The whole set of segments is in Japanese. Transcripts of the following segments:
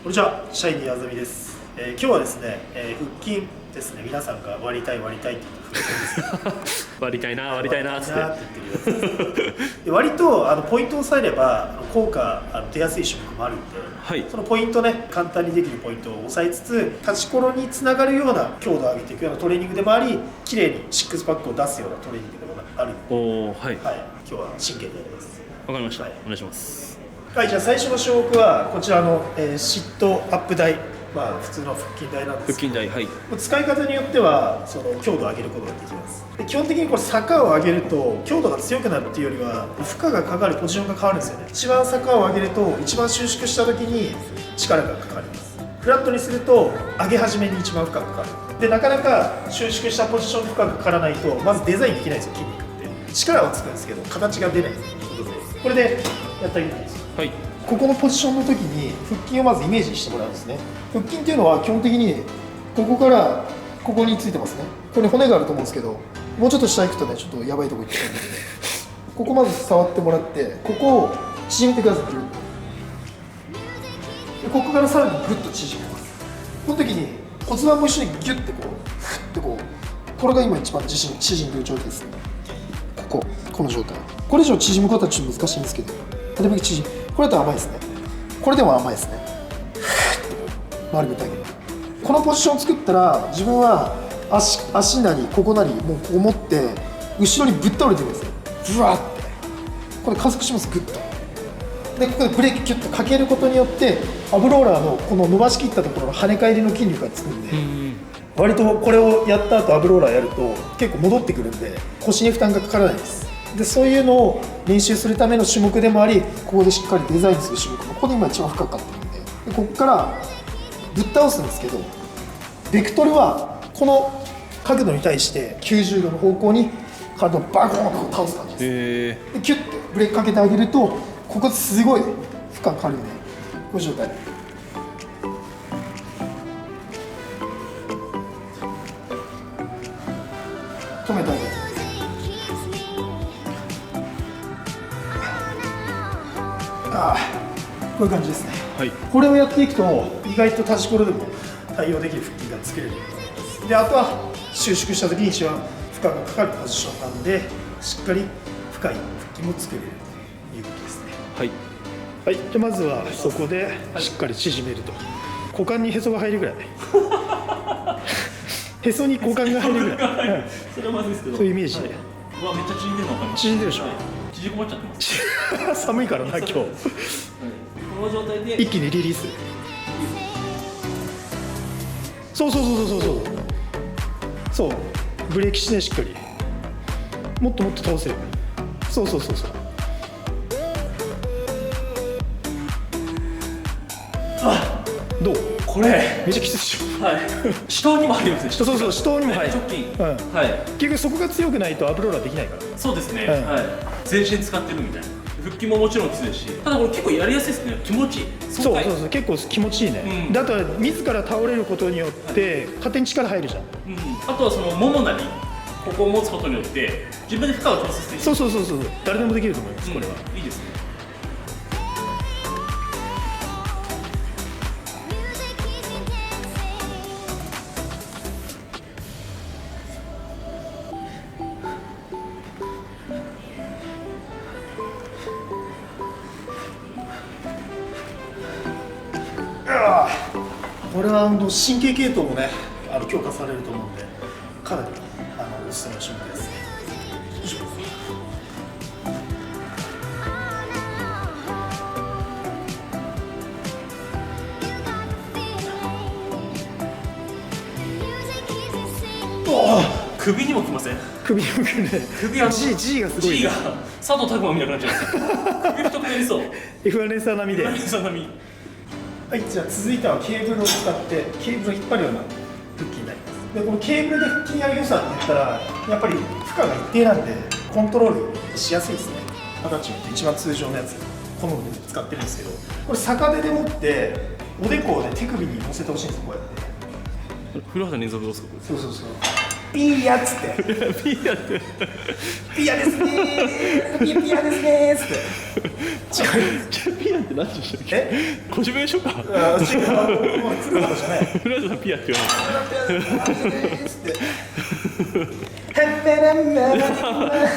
こんにちは、シャイニーあざみです。今日はですね、腹筋ですね。皆さんが割りたいって言って腹筋です。割りたいなっつって言ってるやつです。で割とポイントを押さえれば効果出やすい種目もあるんで、はい、そのポイントね、簡単にできるポイントを押さえつつ、立ちころにつながるような強度を上げていくようなトレーニングでもあり、綺麗にシックスパックを出すようなトレーニングでもあるんで、はい、はい、今日は真剣でやります。わかりました、はい、お願いします。はい、じゃあ最初の種目はこちらの、シットアップ台、普通の腹筋台なんですけど、腹筋台、はい、使い方によってはその強度を上げることができます。で基本的にこれ坂を上げると強度が強くなるっていうよりは負荷がかかるポジションが変わるんですよね。一番坂を上げると一番収縮した時に力がかかります。フラットにすると上げ始めに一番負荷がかかる。でなかなか収縮したポジションに負荷がかからないとまずデザインできないんですよ。筋肉って力はつくんですけど形が出ないんですよ。これでやってあげるんですよ。はい、ここのポジションの時に腹筋をまずイメージしてもらうんですね。腹筋っていうのは基本的にここからここについてますね。ここに骨があると思うんですけど、もうちょっと下行くとねちょっとやばいとこ行ってしまうので、ここまず触ってもらってここを縮めてください。でここからさらにグッと縮めます。この時に骨盤も一緒にギュッてこうフッてこう、これが今一番縮んでる状態です。この状態、これ以上縮むことはちょっと難しいんですけど、なるべく縮む。これだと甘いですね。これでも甘いですね。丸めてあげる。このポジションを作ったら自分は足なりここなりもうこう持って後ろにぶっ倒れてるんですよ。ブワーってこれ加速します。グッとでここでブレーキキュッとかけることによってアブローラーのこの伸ばしきったところの跳ね返りの筋力がつくんで、割とこれをやった後アブローラーやると結構戻ってくるんで腰に負担がかからないです。でそういうのを練習するための種目でもあり、ここでしっかりデザインする種目もここで今一番深かったので、ここからぶっ倒すんですけど、ベクトルはこの角度に対して90度の方向に体をバコーンと倒す感じです。でキュッとブレーキかけてあげるとここですごい負荷かかるんで、この状態止めてあげる。こういう感じですね。はい、これをやっていくと意外と立ちころでも対応できる腹筋が作れると思います。であとは収縮した時に一番負荷がかかるポジションなんでしっかり深い腹筋も作れるということですね。はい、はい、じゃあまずはそこでしっかり縮めると、股間にへそが入るぐらいへそに股間が入るぐらいそれはまずいですけど、そういうイメージで、うわめっちゃ縮んでるの分かります。縮んでるでしょ。縮こまっちゃってます。寒いからな今日。この状態で一気にリリース。そうそうブレーキしてね、しっかりもっと倒せる。そうどう？これめっちゃきついでしょ。はい、下にも入りますね。そう手刀にも入る。直筋、はい。結局そこが強くないとアップローラーできないから。そうですね、はい、全身使ってるみたいな。腹筋ももちろんきついですし、ただこれ結構やりやすいですね。気持ちいい。そう結構気持ちいいね。であとは自ら倒れることによって勝手に力入るじゃん。あとはそのももなりここを持つことによって自分で負荷を調節できる。そう誰でもできると思います。これはいいですね。これは神経系統もね強化されると思うんでかなりおすすめの種目ですね。首にもきません？首にもくるね。G がすごい。G が佐藤拓磨みたいになっちゃうんですよ。首太くなりそう。F1 レーサー並みで。F1 レーサー並み。はい、じゃあ続いてはケーブルを使ってケーブルを引っ張るような腹筋になります。でこのケーブルで腹筋やる良さって言ったらやっぱり負荷が一定なんでコントロールしやすいですね。形によって一番通常のやつ好みで使ってるんですけど、これ逆手で持っておでこをね手首に乗せてほしいんですよ。こうやって古畑任三郎ですか？そうピーヤっつってピーヤってピーヤですねーピーヤですねーっつってピーヤって何でしたっけ？個人名称か。違う、もう来ることじゃないフランスのピーヤって言わ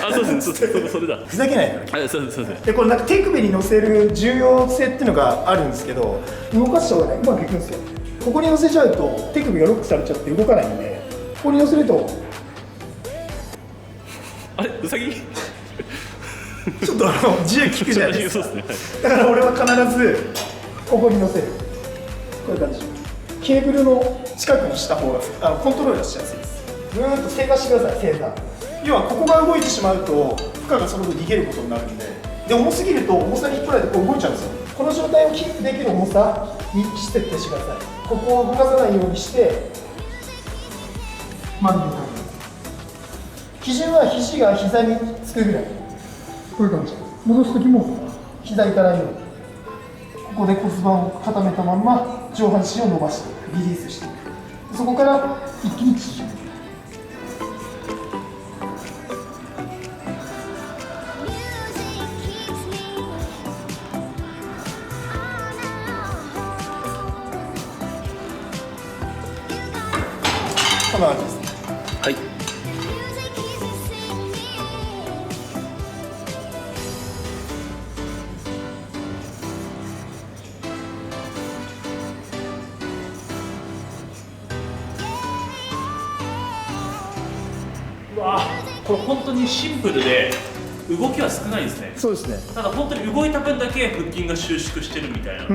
あ、そうです、それだ。ふざけないのあ、そうです。でこれなんか手首に乗せる重要性っていうのがあるんですけど、動かした方がねうまくいくんですよ。ここに乗せちゃうと手首がロックされちゃって動かないんで、ここに乗せるとあれ、ウサギ？ちょっと自由利くじゃないですか。そうですね。だから俺は必ずここに乗せる、こういう感じ。ケーブルの近くにした方がコントロールしやすいです。ぐーっと正座してください。正座。要はここが動いてしまうと負荷がその分逃げることになるんで、重すぎると重さに引っ張られてこう動いちゃうんですよ。この状態をキープできる重さに設定してください。ここを動かさないようにして丸めておきます。基準は肘が膝につくぐらい、こういう感じ。戻すときも膝いかないように、ここで骨盤を固めたまんま上半身を伸ばしてリリースしていく。そこから一気に縮む。こんな感じですね。はい。うわー、これ本当にシンプルで動きは少ないですね。そうですね。ただ本当に動いた分だけ腹筋が収縮してるみたいな、ギ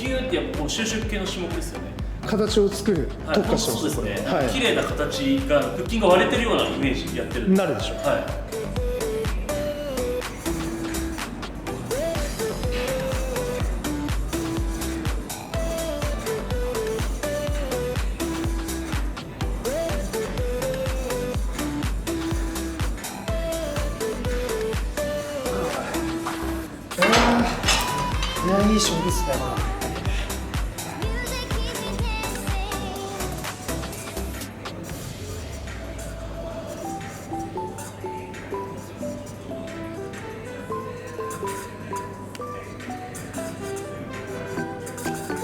ューってやっぱこう収縮系の種目ですよね。形を作る、はい、特化してます。そうですね、はい、綺麗な形が腹筋が割れてるようなイメージでやってるなるでしょう。はい。いや、いい勝負ですね。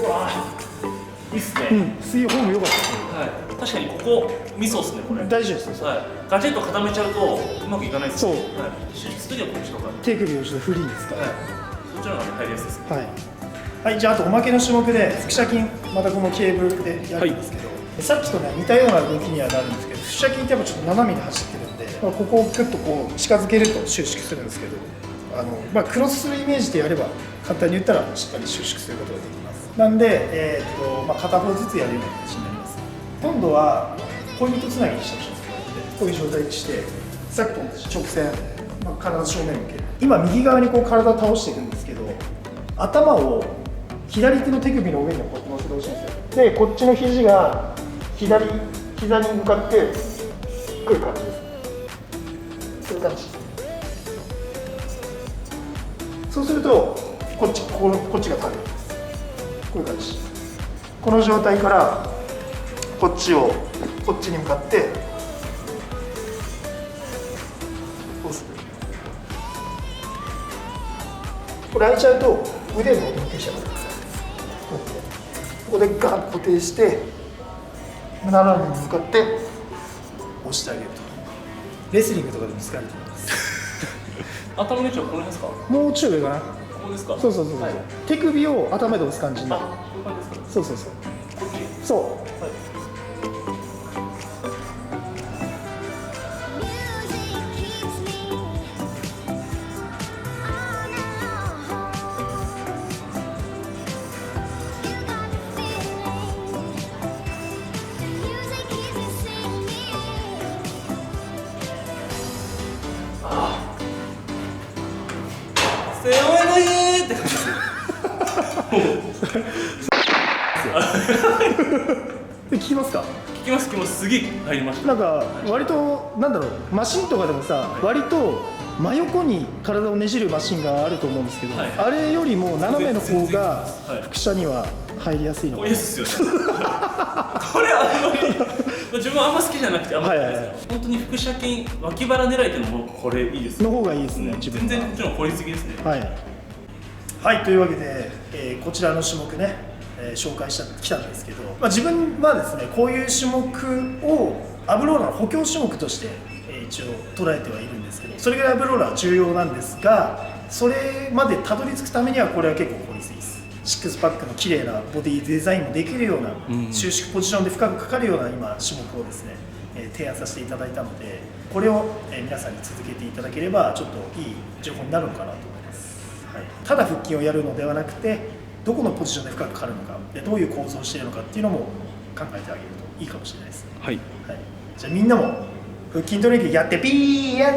うわー、いいっすね。水泳フォーム良かったですね。はい。確かにここミソっすね、これ。大丈夫ですよ。はい。ガチッと固めちゃうとうまくいかないです。そう。はい。手術時はこっちとか。手首をちょっとフリーに使う。はい。そっちの方がね入りやすいです。はい。はい、じゃああとおまけの種目で腹斜筋、またこのケーブルでやるんですけど、さっきとね似たような動きにはなるんですけど、腹斜筋ってやっぱちょっと斜めに走ってるんで、ここをグッとこう近づけると収縮するんですけど、クロスするイメージでやれば簡単に言ったらしっかり収縮することができます。なんで、片方ずつやるような形になります。今度は恋人つなぎにしてほしいんですけど、こういう状態にしてさっきと同じ直線、体正面向ける。今右側にこう体を倒していくんですけど、頭を左手の手首の上にこう乗せてほしいんですよ。で、こっちの肘が左膝に向かってくる感じです。そういう感じ。そうするとこっちが垂れるんです。こういう感じ。この状態からこっちに向かって押す。これ開いちゃうと腕の動きしちゃう。ここでガンと固定して斜めに向かって押してあげると。レスリングとかでも使えると思います。頭の位置はこの辺ですか？もうちょい上かな。ここですか？そうそうそうそう、はい、手首を頭で押す感じになる。こういう感じですか？そうそうそう。こっち？そう。はい。背負えないって感じですよ。聞きますか？聞きます。すげえ入りました。なんか割となんだろう、マシンとかでもさ、割と真横に体をねじるマシンがあると思うんですけど、はい、あれよりも斜めの方がはい、腹斜には入りやすいのかいいですよねこれあんまり自分はあんま好きじゃなくてあんまりないですよ、はいはいはい本当に腹斜筋脇腹狙いっていうのもこれいいですねの方がいいですね、自分は。全然こっちの方が効率的ですねはい、はい、というわけで、こちらの種目ね、紹介してきたんですけど、自分はですねこういう種目をアブローラーの補強種目として、一応捉えてはいるんですけど、それぐらいアブローラーは重要なんですが、それまでたどり着くためにはこれは結構効率いいです。シックスパックの綺麗なボディデザインもできるような、収縮ポジションで負荷がかかるような今種目をですね、提案させていただいたので、これを、皆さんに続けていただければちょっといい情報になるのかなと思います、はい、ただ腹筋をやるのではなくて、どこのポジションで負荷がかかるのかで、どういう構造をしているのかっていうのも考えてあげるといいかもしれないです。はい、はい、じゃあみんなも腹筋トレーニングやってピーや